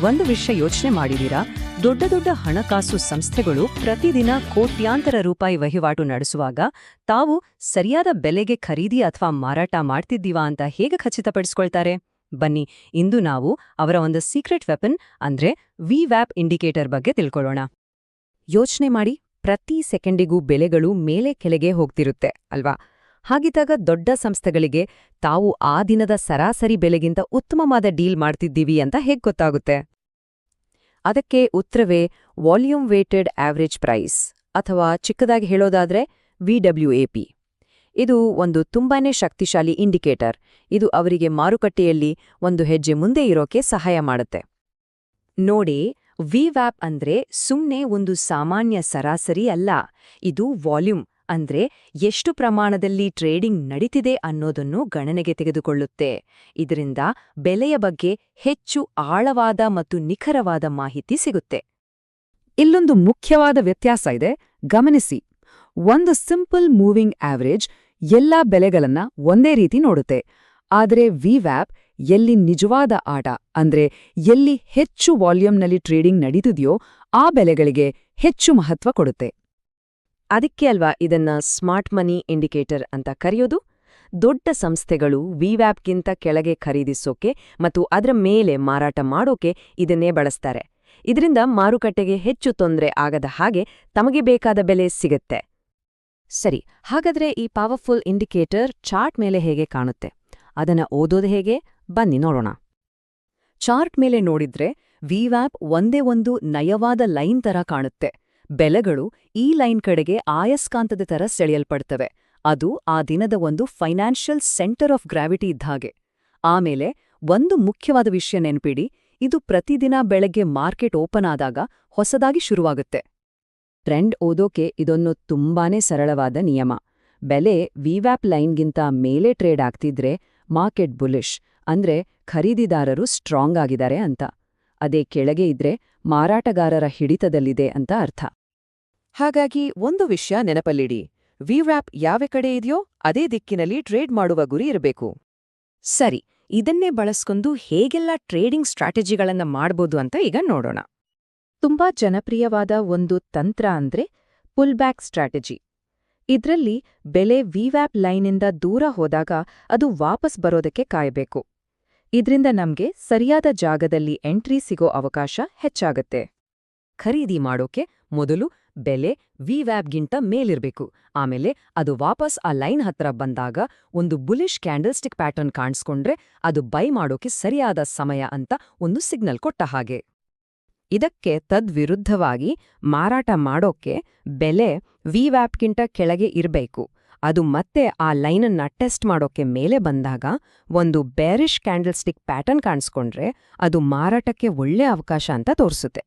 ಒಂದು ವಿಷಯ ಯೋಚನೆ ಮಾಡಿದೀರಾ? ದೊಡ್ಡ ದೊಡ್ಡ ಹಣಕಾಸು ಸಂಸ್ಥೆಗಳು ಪ್ರತಿದಿನ ಕೋಟ್ಯಾಂತರ ರೂಪಾಯಿ ವಹಿವಾಟು ನಡೆಸುವಾಗ ತಾವು ಸರಿಯಾದ ಬೆಲೆಗೆ ಖರೀದಿ ಅಥವಾ ಮಾರಾಟ ಮಾಡ್ತಿದ್ದೀವಾ ಅಂತ ಹೇಗೆ ಖಚಿತಪಡಿಸ್ಕೊಳ್ತಾರೆ? ಬನ್ನಿ, ಇಂದು ನಾವು ಅವರ ಒಂದು ಸೀಕ್ರೆಟ್ ವೆಪನ್ ಅಂದ್ರೆ ವಿವ್ಯಾಪ್ ಇಂಡಿಕೇಟರ್ ಬಗ್ಗೆ ತಿಳ್ಕೊಳ್ಳೋಣ. ಯೋಚನೆ ಮಾಡಿ, ಪ್ರತಿ ಸೆಕೆಂಡಿಗೂ ಬೆಲೆಗಳು ಮೇಲೆ ಕೆಳಗೆ ಹೋಗ್ತಿರುತ್ತೆ ಅಲ್ವಾ? ಹಾಗಿದ್ದಾಗ ದೊಡ್ಡ ಸಂಸ್ಥೆಗಳಿಗೆ ತಾವು ಆ ದಿನದ ಸರಾಸರಿ ಬೆಲೆಗಿಂತ ಉತ್ತಮವಾದ ಡೀಲ್ ಮಾಡ್ತಿದ್ದೀವಿ ಅಂತ ಹೇಗೆ ಗೊತ್ತಾಗುತ್ತೆ? ಅದಕ್ಕೆ ಉತ್ತರವೇ ವಾಲ್ಯೂಮ್ ವೇಟೆಡ್ ಆವರೇಜ್ ಪ್ರೈಸ್, ಅಥವಾ ಚಿಕ್ಕದಾಗಿ ಹೇಳೋದಾದ್ರೆ ವಿಡಬ್ಲ್ಯೂಎಪಿ. ಇದು ಒಂದು ತುಂಬಾನೇ ಶಕ್ತಿಶಾಲಿ ಇಂಡಿಕೇಟರ್. ಇದು ಅವರಿಗೆ ಮಾರುಕಟ್ಟೆಯಲ್ಲಿ ಒಂದು ಹೆಜ್ಜೆ ಮುಂದೆ ಇರೋಕೆ ಸಹಾಯ ಮಾಡುತ್ತೆ. ನೋಡಿ, ವಿವ್ಯಾಪ್ ಅಂದ್ರೆ ಸುಮ್ನೆ ಒಂದು ಸಾಮಾನ್ಯ ಸರಾಸರಿ ಅಲ್ಲ. ಇದು ವಾಲ್ಯೂಮ್ ಅಂದ್ರೆ ಎಷ್ಟು ಪ್ರಮಾಣದಲ್ಲಿ ಟ್ರೇಡಿಂಗ್ ನಡೀತಿದೆ ಅನ್ನೋದನ್ನು ಗಣನೆಗೆ ತೆಗೆದುಕೊಳ್ಳುತ್ತೆ. ಇದರಿಂದ ಬೆಲೆಯ ಬಗ್ಗೆ ಹೆಚ್ಚು ಆಳವಾದ ಮತ್ತು ನಿಖರವಾದ ಮಾಹಿತಿ ಸಿಗುತ್ತೆ. ಇಲ್ಲೊಂದು ಮುಖ್ಯವಾದ ವ್ಯತ್ಯಾಸ ಇದೆ, ಗಮನಿಸಿ. ಒಂದು ಸಿಂಪಲ್ ಮೂವಿಂಗ್ ಆವರೇಜ್ ಎಲ್ಲಾ ಬೆಲೆಗಳನ್ನ ಒಂದೇ ರೀತಿ ನೋಡುತ್ತೆ. ಆದರೆ ವಿವ್ಯಾಪ್ ಎಲ್ಲಿ ನಿಜವಾದ ಆಟ ಅಂದ್ರೆ ಎಲ್ಲಿ ಹೆಚ್ಚು ವಾಲ್ಯೂಮ್ನಲ್ಲಿ ಟ್ರೇಡಿಂಗ್ ನಡೀತಿದೆಯೋ ಆ ಬೆಲೆಗಳಿಗೆ ಹೆಚ್ಚು ಮಹತ್ವ ಕೊಡುತ್ತೆ. ಅದಕ್ಕೆ ಅಲ್ವಾ ಇದನ್ನ ಸ್ಮಾರ್ಟ್ ಮನಿ ಇಂಡಿಕೇಟರ್ ಅಂತ ಕರೆಯೋದು. ದೊಡ್ಡ ಸಂಸ್ಥೆಗಳು ವಿವ್ಯಾಪ್ಗಿಂತ ಕೆಳಗೆ ಖರೀದಿಸೋಕೆ ಮತ್ತು ಅದರ ಮೇಲೆ ಮಾರಾಟ ಮಾಡೋಕೆ ಇದನ್ನೇ ಬಳಸ್ತಾರೆ. ಇದರಿಂದ ಮಾರುಕಟ್ಟೆಗೆ ಹೆಚ್ಚು ತೊಂದರೆ ಆಗದ ಹಾಗೆ ತಮಗೆ ಬೇಕಾದ ಬೆಲೆ ಸಿಗುತ್ತೆ. ಸರಿ, ಹಾಗಾದ್ರೆ ಈ ಪವರ್ಫುಲ್ ಇಂಡಿಕೇಟರ್ ಚಾರ್ಟ್ ಮೇಲೆ ಹೇಗೆ ಕಾಣುತ್ತೆ? ಅದನ್ನ ಓದೋದು ಹೇಗೆ? ಬನ್ನಿ ನೋಡೋಣ. ಚಾರ್ಟ್ ಮೇಲೆ ನೋಡಿದ್ರೆ ವಿವ್ಯಾಪ್ ಒಂದೇ ಒಂದು ನಯವಾದ ಲೈನ್ ತರ ಕಾಣುತ್ತೆ. ಬೆಲೆಗಳು ಈ ಲೈನ್ ಕಡೆಗೆ ಆಯಸ್ಕಾಂತದ ತರ ಸೆಳೆಯಲ್ಪಡ್ತವೆ. ಅದು ಆ ದಿನದ ಒಂದು ಫೈನಾನ್ಷಿಯಲ್ ಸೆಂಟರ್ ಆಫ್ ಗ್ರಾವಿಟಿ ಇದ್ಹಾಗೆ. ಆಮೇಲೆ ಒಂದು ಮುಖ್ಯವಾದ ವಿಷಯ ನೆನ್ಪಿಡಿ, ಇದು ಪ್ರತಿದಿನ ಬೆಳಗ್ಗೆ ಮಾರ್ಕೆಟ್ ಓಪನ್ ಆದಾಗ ಹೊಸದಾಗಿ ಶುರುವಾಗುತ್ತೆ. ಟ್ರೆಂಡ್ ಓದೋಕೆ ಇದೊಂದು ತುಂಬಾನೇ ಸರಳವಾದ ನಿಯಮ. ಬೆಲೆ ವಿವ್ಯಾಪ್ ಲೈನ್ಗಿಂತ ಮೇಲೆ ಟ್ರೇಡ್ ಆಗ್ತಿದ್ರೆ ಮಾರ್ಕೆಟ್ ಬುಲಿಶ್, ಅಂದ್ರೆ ಖರೀದಿದಾರರು ಸ್ಟ್ರಾಂಗ್ ಆಗಿದ್ದಾರೆ ಅಂತ. ಅದೇ ಕೆಳಗೆ ಇದ್ರೆ ಮಾರಾಟಗಾರರ ಹಿಡಿತದಲ್ಲಿದೆ ಅಂತ ಅರ್ಥ. ಹಾಗಾಗಿ ಒಂದು ವಿಷಯ ನೆನಪಲ್ಲಿಡಿ, ವಿವ್ಯಾಪ್ ಯಾವ ಕಡೆ ಇದೆಯೋ ಅದೇ ದಿಕ್ಕಿನಲ್ಲಿ ಟ್ರೇಡ್ ಮಾಡುವ ಗುರಿ ಇರಬೇಕು. ಸರಿ, ಇದನ್ನೇ ಬಳಸ್ಕೊಂಡು ಹೇಗೆಲ್ಲ ಟ್ರೇಡಿಂಗ್ ಸ್ಟ್ರಾಟಜಿಗಳನ್ನ ಮಾಡ್ಬೋದು ಅಂತ ಈಗ ನೋಡೋಣ. ತುಂಬಾ ಜನಪ್ರಿಯವಾದ ಒಂದು ತಂತ್ರ ಅಂದ್ರೆ ಪುಲ್ ಬ್ಯಾಕ್ ಸ್ಟ್ರಾಟಜಿ. ಇದ್ರಲ್ಲಿ ಬೆಲೆ ವಿವ್ಯಾಪ್ ಲೈನಿಂದ ದೂರ ಹೋದಾಗ ಅದು ವಾಪಸ್ ಬರೋದಕ್ಕೆ ಕಾಯಬೇಕು. ಇದ್ರಿಂದ ನಮ್ಗೆ ಸರಿಯಾದ ಜಾಗದಲ್ಲಿ ಎಂಟ್ರಿ ಸಿಗೋ ಅವಕಾಶ ಹೆಚ್ಚಾಗತ್ತೆ. ಖರೀದಿ ಮಾಡೋಕೆ ಮೊದಲು ಬೆಲೆ ವಿವ್ಯಾಪ್ಗಿಂತ ಮೇಲಿರ್ಬೇಕು. ಆಮೇಲೆ ಅದು ವಾಪಸ್ ಆ ಲೈನ್ ಹತ್ರ ಬಂದಾಗ ಒಂದು ಬುಲಿಶ್ ಕ್ಯಾಂಡಲ್ ಸ್ಟಿಕ್ ಪ್ಯಾಟರ್ನ್ ಕಾಣಿಸ್ಕೊಂಡ್ರೆ ಅದು ಬೈ ಮಾಡೋಕೆ ಸರಿಯಾದ ಸಮಯ ಅಂತ ಒಂದು ಸಿಗ್ನಲ್ ಕೊಟ್ಟ ಹಾಗೆ. ಇದಕ್ಕೆ ತದ್ವಿರುದ್ಧವಾಗಿ ಮಾರಾಟ ಮಾಡೋಕೆ ಬೆಲೆ ವಿವ್ಯಾಪ್ಗಿಂತ ಕೆಳಗೆ ಇರಬೇಕು. ಅದು ಮತ್ತೆ ಆ ಲೈನನ್ನ ಟೆಸ್ಟ್ ಮಾಡೋಕೆ ಮೇಲೆ ಬಂದಾಗ ಒಂದು ಬೇರಿಶ್ ಕ್ಯಾಂಡಲ್ ಸ್ಟಿಕ್ ಪ್ಯಾಟರ್ನ್ ಕಾಣಿಸ್ಕೊಂಡ್ರೆ ಅದು ಮಾರಾಟಕ್ಕೆ ಒಳ್ಳೆ ಅವಕಾಶ ಅಂತ ತೋರಿಸುತ್ತೆ.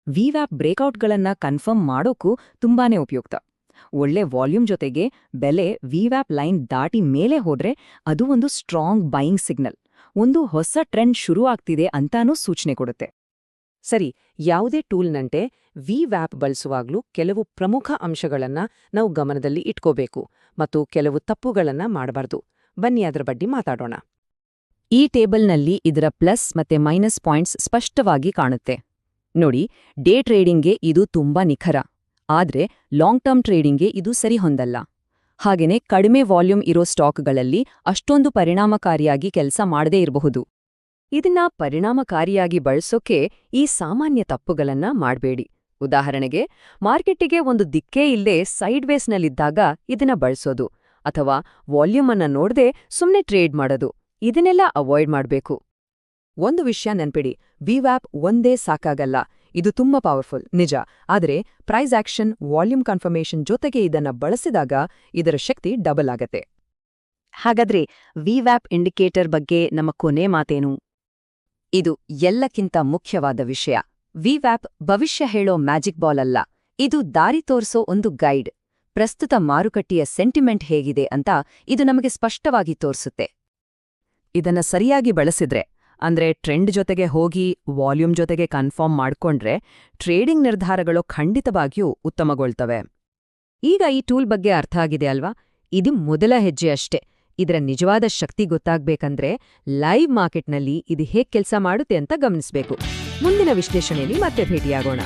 ವಿವ್ಯಾಪ್ ಬ್ರೇಕ್ಔಟ್ಗಳನ್ನ ಕನ್ಫರ್ಮ್ ಮಾಡೋಕ್ಕೂ ತುಂಬಾನೇ ಉಪಯುಕ್ತ. ಒಳ್ಳೆ ವಾಲ್ಯೂಮ್ ಜೊತೆಗೆ ಬೆಲೆ ವಿವ್ಯಾಪ್ ಲೈನ್ ದಾಟಿ ಮೇಲೆ ಹೋದ್ರೆ ಅದು ಒಂದು ಸ್ಟ್ರಾಂಗ್ ಬೈಯಿಂಗ್ ಸಿಗ್ನಲ್, ಒಂದು ಹೊಸ ಟ್ರೆಂಡ್ ಶುರು ಆಗ್ತಿದೆ ಅಂತಾನೂ ಸೂಚನೆ ಕೊಡುತ್ತೆ. ಸರಿ, ಯಾವುದೇ ಟೂಲ್ನಂತೆ ವಿವ್ಯಾಪ್ ಬಳಸುವಾಗ್ಲೂ ಕೆಲವು ಪ್ರಮುಖ ಅಂಶಗಳನ್ನ ನಾವು ಗಮನದಲ್ಲಿ ಇಟ್ಕೋಬೇಕು ಮತ್ತು ಕೆಲವು ತಪ್ಪುಗಳನ್ನ ಮಾಡಬಾರ್ದು. ಬನ್ನಿ ಅದರ ಬಗ್ಗೆ ಮಾತಾಡೋಣ. ಈ ಟೇಬಲ್ನಲ್ಲಿ ಇದರ ಪ್ಲಸ್ ಮತ್ತೆ ಮೈನಸ್ ಪಾಯಿಂಟ್ಸ್ ಸ್ಪಷ್ಟವಾಗಿ ಕಾಣುತ್ತೆ. ನೋಡಿ, ಡೇ ಟ್ರೇಡಿಂಗ್ಗೆ ಇದು ತುಂಬಾ ನಿಖರ, ಆದ್ರೆ ಲಾಂಗ್ ಟರ್ಮ್ ಟ್ರೇಡಿಂಗ್ಗೆ ಇದು ಸರಿಹೊಂದಲ್ಲ. ಹಾಗೇನೆ ಕಡಿಮೆ ವಾಲ್ಯೂಮ್ ಇರೋ ಸ್ಟಾಕ್ಗಳಲ್ಲಿ ಅಷ್ಟೊಂದು ಪರಿಣಾಮಕಾರಿಯಾಗಿ ಕೆಲಸ ಮಾಡದೇ ಇರಬಹುದು. ಇದನ್ನ ಪರಿಣಾಮಕಾರಿಯಾಗಿ ಬಳಸೋಕೆ ಈ ಸಾಮಾನ್ಯ ತಪ್ಪುಗಳನ್ನ ಮಾಡಬೇಡಿ. ಉದಾಹರಣೆಗೆ, ಮಾರ್ಕೆಟಿಗೆ ಒಂದು ದಿಕ್ಕೇ ಇಲ್ಲೇ ಸೈಡ್ವೇಸ್ನಲ್ಲಿದ್ದಾಗ ಇದನ್ನ ಬಳಸೋದು, ಅಥವಾ ವಾಲ್ಯೂಮ್ ಅನ್ನ ನೋಡದೆ ಸುಮ್ನೆ ಟ್ರೇಡ್ ಮಾಡೋದು, ಇದನ್ನೆಲ್ಲ ಅವಾಯ್ಡ್ ಮಾಡಬೇಕು. ಒಂದು ವಿಷಯ ನೆನ್ಪಿಡಿ, ವಿವ್ಯಾಪ್ ಒಂದೇ ಸಾಕಾಗಲ್ಲ. ಇದು ತುಂಬಾ ಪವರ್ಫುಲ್ ನಿಜ, ಆದರೆ ಪ್ರೈಸ್ ಆಕ್ಷನ್, ವಾಲ್ಯೂಮ್ ಕನ್ಫರ್ಮೇಷನ್ ಜೊತೆಗೆ ಇದನ್ನ ಬಳಸಿದಾಗ ಇದರ ಶಕ್ತಿ ಡಬಲ್ ಆಗತ್ತೆ. ಹಾಗಾದ್ರೆ ವಿವ್ಯಾಪ್ ಇಂಡಿಕೇಟರ್ ಬಗ್ಗೆ ನಮ್ಮ ಕೊನೆ ಮಾತೇನು? ಇದು ಎಲ್ಲಕ್ಕಿಂತ ಮುಖ್ಯವಾದ ವಿಷಯ. ವಿವ್ಯಾಪ್ ಭವಿಷ್ಯ ಹೇಳೋ ಮ್ಯಾಜಿಕ್ ಬಾಲ್ ಅಲ್ಲ, ಇದು ದಾರಿ ತೋರಿಸೋ ಒಂದು ಗೈಡ್. ಪ್ರಸ್ತುತ ಮಾರುಕಟ್ಟೆಯ ಸೆಂಟಿಮೆಂಟ್ ಹೇಗಿದೆ ಅಂತ ಇದು ನಮಗೆ ಸ್ಪಷ್ಟವಾಗಿ ತೋರಿಸುತ್ತೆ. ಇದನ್ನ ಸರಿಯಾಗಿ ಬಳಸಿದ್ರೆ, ಅಂದ್ರೆ ಟ್ರೆಂಡ್ ಜೊತೆಗೆ ಹೋಗಿ ವಾಲ್ಯೂಮ್ ಜೊತೆಗೆ ಕನ್ಫರ್ಮ್ ಮಾಡ್ಕೊಂಡ್ರೆ ಟ್ರೇಡಿಂಗ್ ನಿರ್ಧಾರಗಳು ಖಂಡಿತವಾಗಿಯೂ ಉತ್ತಮಗೊಳ್ತವೆ. ಈಗ ಈ ಟೂಲ್ ಬಗ್ಗೆ ಅರ್ಥ ಆಗಿದೆ ಅಲ್ವಾ? ಇದು ಮೊದಲ ಹೆಜ್ಜೆ ಅಷ್ಟೇ. ಇದರ ನಿಜವಾದ ಶಕ್ತಿ ಗೊತ್ತಾಗ್ಬೇಕಂದ್ರೆ ಲೈವ್ ಮಾರ್ಕೆಟ್ನಲ್ಲಿ ಇದು ಹೇಗೆ ಕೆಲಸ ಮಾಡುತ್ತೆ ಅಂತ ಗಮನಿಸಬೇಕು. ಮುಂದಿನ ವಿಶ್ಲೇಷಣೆಯಲ್ಲಿ ಮತ್ತೆ ಭೇಟಿಯಾಗೋಣ.